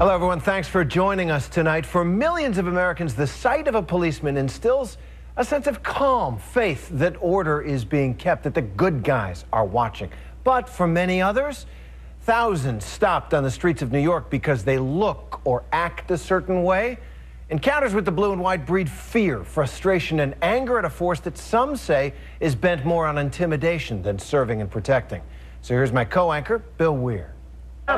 Hello, everyone. Thanks for joining us tonight. For millions of Americans, the sight of a policeman instills a sense of calm, faith that order is being kept, that the good guys are watching. But for many others, thousands stopped on the streets of New York because they look or act a certain way. Encounters with the blue and white breed fear, frustration, and anger at a force that some say is bent more on intimidation than serving and protecting. So here's my co-anchor, Bill Weir.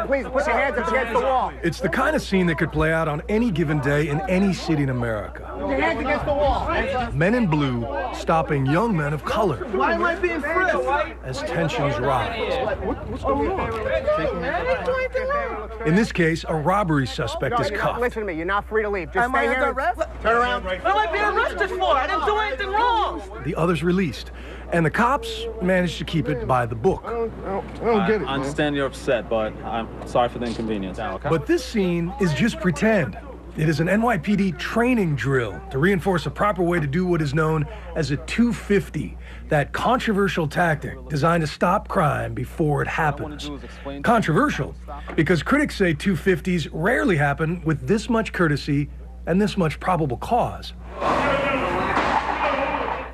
Please put your hands up against the wall. It's the kind of scene that could play out on any given day in any city in America. Put your hands against the wall. Men in blue stopping young men of color. Why am I being frisked? As tensions rise. What's going on? I didn't do anything wrong. In this case, a robbery suspect is cuffed. Listen to me, you're not free to leave. Just stay here. Turn around. What am I being arrested for? I didn't do anything wrong. The others released. And the cops managed to keep it by the book. I don't get it. I understand you're upset, but I'm sorry for the inconvenience. But this scene is just pretend. It is an NYPD training drill to reinforce a proper way to do what is known as a 250, that controversial tactic designed to stop crime before it happens. Controversial because critics say 250s rarely happen with this much courtesy and this much probable cause.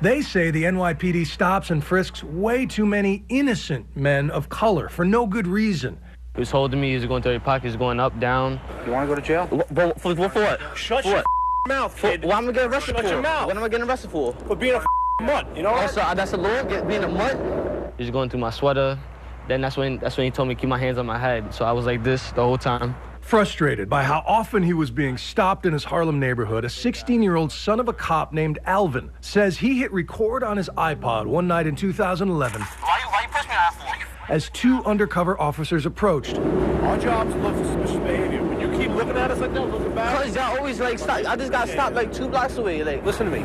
They say the NYPD stops and frisks way too many innocent men of color for no good reason. He was holding me, he was going through your pockets, going up, down. You want to go to jail? For what? Shut your mouth, kid. What am I getting arrested for? Shut your mouth. What am I getting arrested for? For being a mutt, you know? That's a law, being a mutt? He was going through my sweater. Then that's when he told me to keep my hands on my head. So I was like this the whole time. Frustrated by how often he was being stopped in his Harlem neighborhood, a 16-year-old son of a cop named Alvin says he hit record on his iPod one night in 2011 Why you press me out for? as two undercover officers approached. Our job is to look for suspicious behavior. When you keep looking at us like that, looking back. Cause y'all always like stop. I just got stopped like 2 blocks away. Like, Listen to me.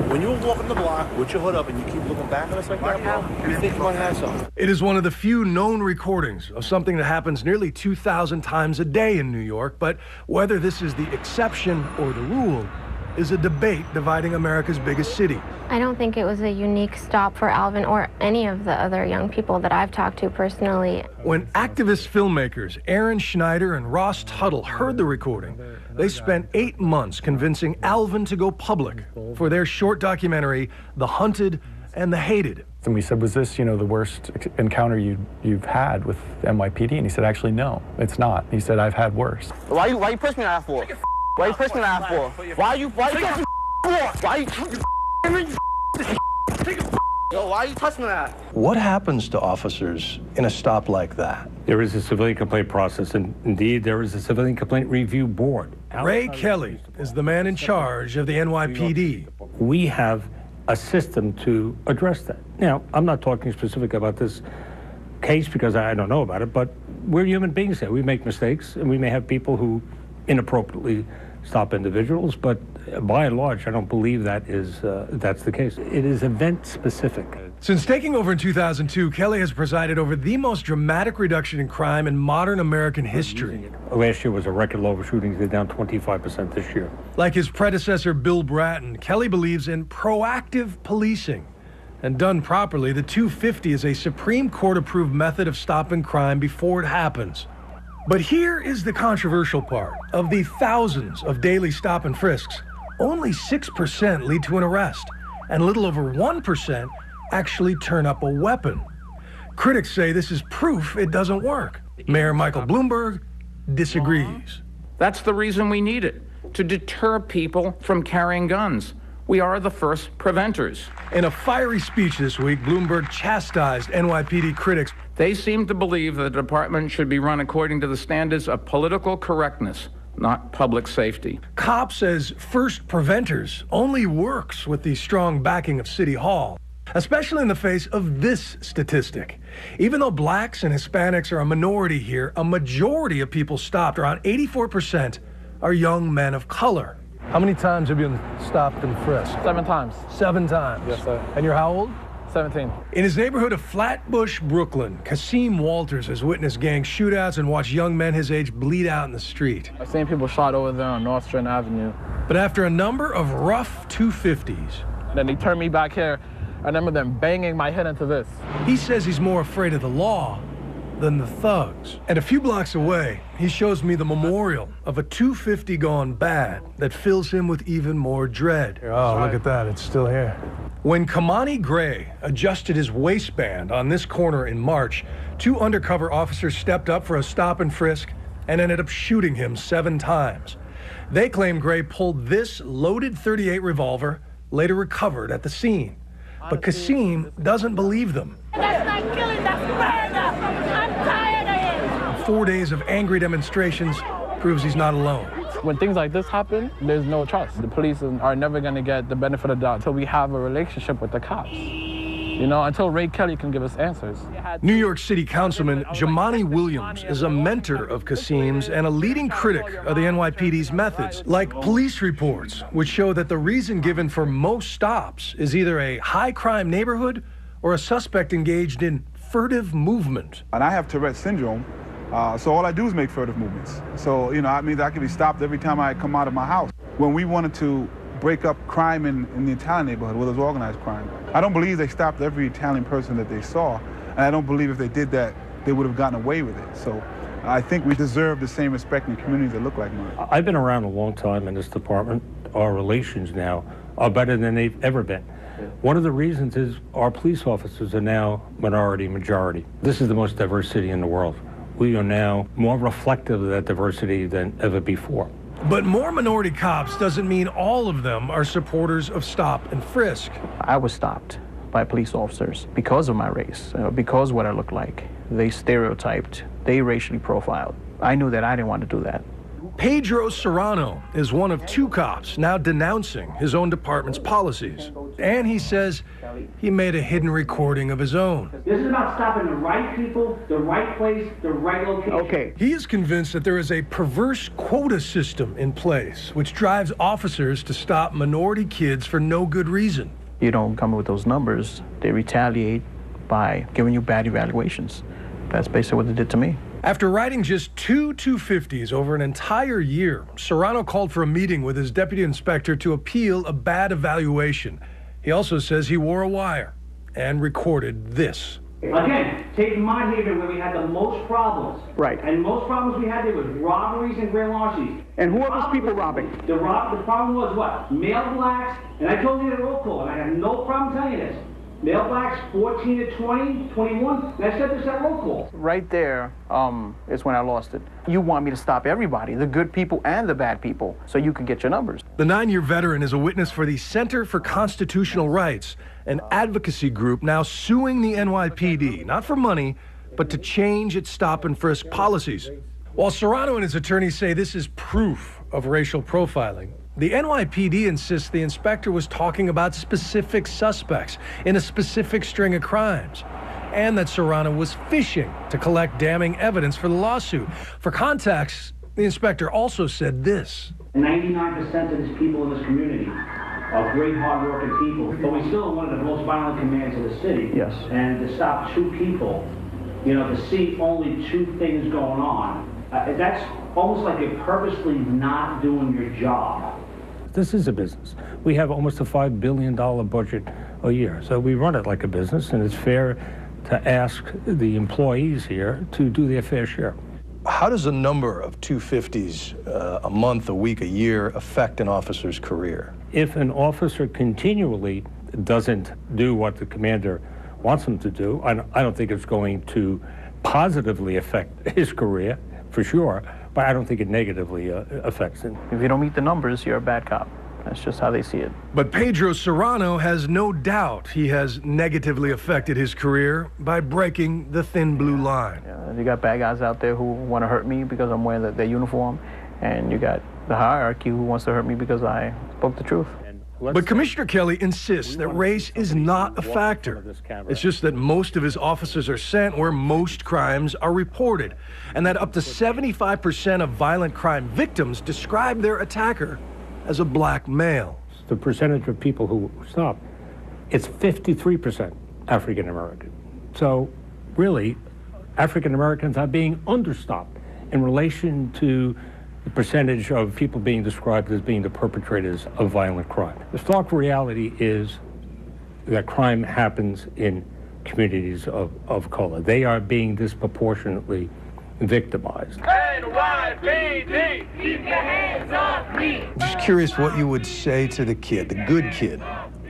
When you're walking the block with your hood up and you keep looking back at us like that, bro, we think you might have something. It is one of the few known recordings of something that happens nearly 2,000 times a day in New York, but whether this is the exception or the rule is a debate dividing America's biggest city. I don't think it was a unique stop for Alvin or any of the other young people that I've talked to personally. When activist filmmakers Aaron Schneider and Ross Tuttle heard the recording, they spent 8 months convincing Alvin to go public for their short documentary, The Hunted and the Hated. And we said, was this, the worst encounter you've had with NYPD? And he said, actually, no, it's not. He said, I've had worse. why you push me out for? Why you push me out for? Why you Yo, why you touching that? What happens to officers in a stop like that? There is a civilian complaint process, and indeed there is a civilian complaint review board. Ray Kelly is the man in charge of the NYPD. We have a system to address that. Now, I'm not talking specific about this case because I don't know about it, but we're human beings here. We make mistakes, and we may have people who inappropriately stop individuals, but by and large, I don't believe that is that's the case. It is event specific. Since taking over in 2002, Kelly has presided over the most dramatic reduction in crime in modern American history. Last year was a record low of shootings. They're down 25% this year. Like his predecessor, Bill Bratton, Kelly believes in proactive policing. And done properly, the 250 is a Supreme Court-approved method of stopping crime before it happens. But here is the controversial part. Of the thousands of daily stop and frisks, only 6% lead to an arrest, and a little over 1% actually turn up a weapon. Critics say this is proof it doesn't work. Mayor Michael Bloomberg disagrees. That's the reason we need it, to deter people from carrying guns. We are the first preventers. In a fiery speech this week, Bloomberg chastised NYPD critics. They seem to believe that the department should be run according to the standards of political correctness, not public safety. Cop says first preventers only works with the strong backing of City Hall, especially in the face of this statistic. Even though blacks and Hispanics are a minority here, a majority of people stopped, around 84%, are young men of color. How many times have you been stopped and frisked? 7 times. 7 times? Yes, sir. And you're how old? 17. In his neighborhood of Flatbush, Brooklyn, Kasim Walters has witnessed gang shootouts and watched young men his age bleed out in the street. I've seen people shot over there on North Strand Avenue. But after a number of rough 250s... And then they turned me back here. I remember them banging my head into this. He says he's more afraid of the law than the thugs. And a few blocks away, he shows me the memorial of a 250 gone bad that fills him with even more dread. Oh, look at that, it's still here. When Kamani Gray adjusted his waistband on this corner in March, 2 undercover officers stepped up for a stop and frisk and ended up shooting him 7 times. They claim Gray pulled this loaded .38 revolver, later recovered at the scene. But Kasim doesn't believe them. That's not killing, that's murder. I'm tired of it. 4 days of angry demonstrations proves he's not alone. When things like this happen, there's no trust. The police are never going to get the benefit of the doubt until we have a relationship with the cops. You know, until Ray Kelly can give us answers. New York City Councilman Jamani Williams is a mentor of Kasim's and a leading critic of the NYPD's methods, like police reports, which show that the reason given for most stops is either a high-crime neighborhood or a suspect engaged in furtive movement. And I have Tourette's syndrome, so all I do is make furtive movements. So, you know, that means I can be stopped every time I come out of my house. When we wanted to break up crime in the Italian neighborhood, where there's organized crime, I don't believe they stopped every Italian person that they saw, and I don't believe if they did that, they would have gotten away with it. So I think we deserve the same respect in communities that look like mine. I've been around a long time in this department. Our relations now are better than they've ever been. One of the reasons is our police officers are now minority majority. This is the most diverse city in the world. We are now more reflective of that diversity than ever before. But more minority cops doesn't mean all of them are supporters of stop and frisk. I was stopped by police officers because of my race, because of what I look like. They stereotyped, they racially profiled. I knew that I didn't want to do that. Pedro Serrano is one of 2 cops now denouncing his own department's policies. And he says he made a hidden recording of his own. This is about stopping the right people, the right place, the right location. Okay. He is convinced that there is a perverse quota system in place, which drives officers to stop minority kids for no good reason. You don't come up with those numbers, they retaliate by giving you bad evaluations. That's basically what they did to me. After riding just 2 250s over an entire year, Serrano called for a meeting with his deputy inspector to appeal a bad evaluation. He also says he wore a wire and recorded this. Again, take Mont Haven where we had the most problems. Right. And most problems we had there was robberies and grand larcenies. And who are those people robbing? The problem was what? Male blacks, and I told you the roll call, and I have no problem telling you this. Male blacks 14 to 20, 21, and I said this at roll call. Right there is when I lost it. You want me to stop everybody, the good people and the bad people, so you can get your numbers. The 9-year veteran is a witness for the Center for Constitutional Rights, an advocacy group now suing the NYPD, not for money, but to change its stop and frisk policies. While Serrano and his attorneys say this is proof of racial profiling, the NYPD insists the inspector was talking about specific suspects in a specific string of crimes, and that Serrano was fishing to collect damning evidence for the lawsuit. For context, the inspector also said this. 99% of these people in this community are great, hard-working people, but we still are one of the most violent commands of the city. Yes. And to stop 2 people, you know, to see only 2 things going on, that's almost like you're purposely not doing your job. This is a business. We have almost a $5 billion budget a year. So we run it like a business, and it's fair to ask the employees here to do their fair share. How does a number of 250s a month, a week, a year affect an officer's career? If an officer continually doesn't do what the commander wants him to do, I don't think it's going to positively affect his career, for sure, but I don't think it negatively affects him. If you don't meet the numbers, you're a bad cop. That's just how they see it. But Pedro Serrano has no doubt he has negatively affected his career by breaking the thin blue line. Yeah, you got bad guys out there who want to hurt me because I'm wearing their uniform, and you got the hierarchy who wants to hurt me because I spoke the truth. But Commissioner Kelly insists that race is not a factor. It's just that most of his officers are sent where most crimes are reported, and that up to 75% of violent crime victims describe their attacker as a black male. The percentage of people who stop, it's 53% African American. So really, African Americans are being understopped in relation to the percentage of people being described as being the perpetrators of violent crime. The stark reality is that crime happens in communities of color. They are being disproportionately victimized. NYPD, keep your hands off me. I'm just curious what you would say to the kid, the good kid,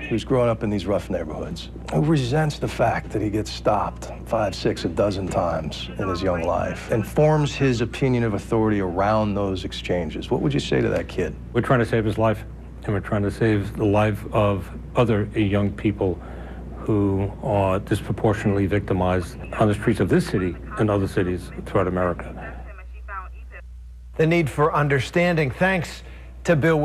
who's grown up in these rough neighborhoods, who resents the fact that he gets stopped 5, 6, a dozen times in his young life and forms his opinion of authority around those exchanges. What would you say to that kid? We're trying to save his life, and we're trying to save the life of other young people who are disproportionately victimized on the streets of this city and other cities throughout America. The need for understanding, thanks to Bill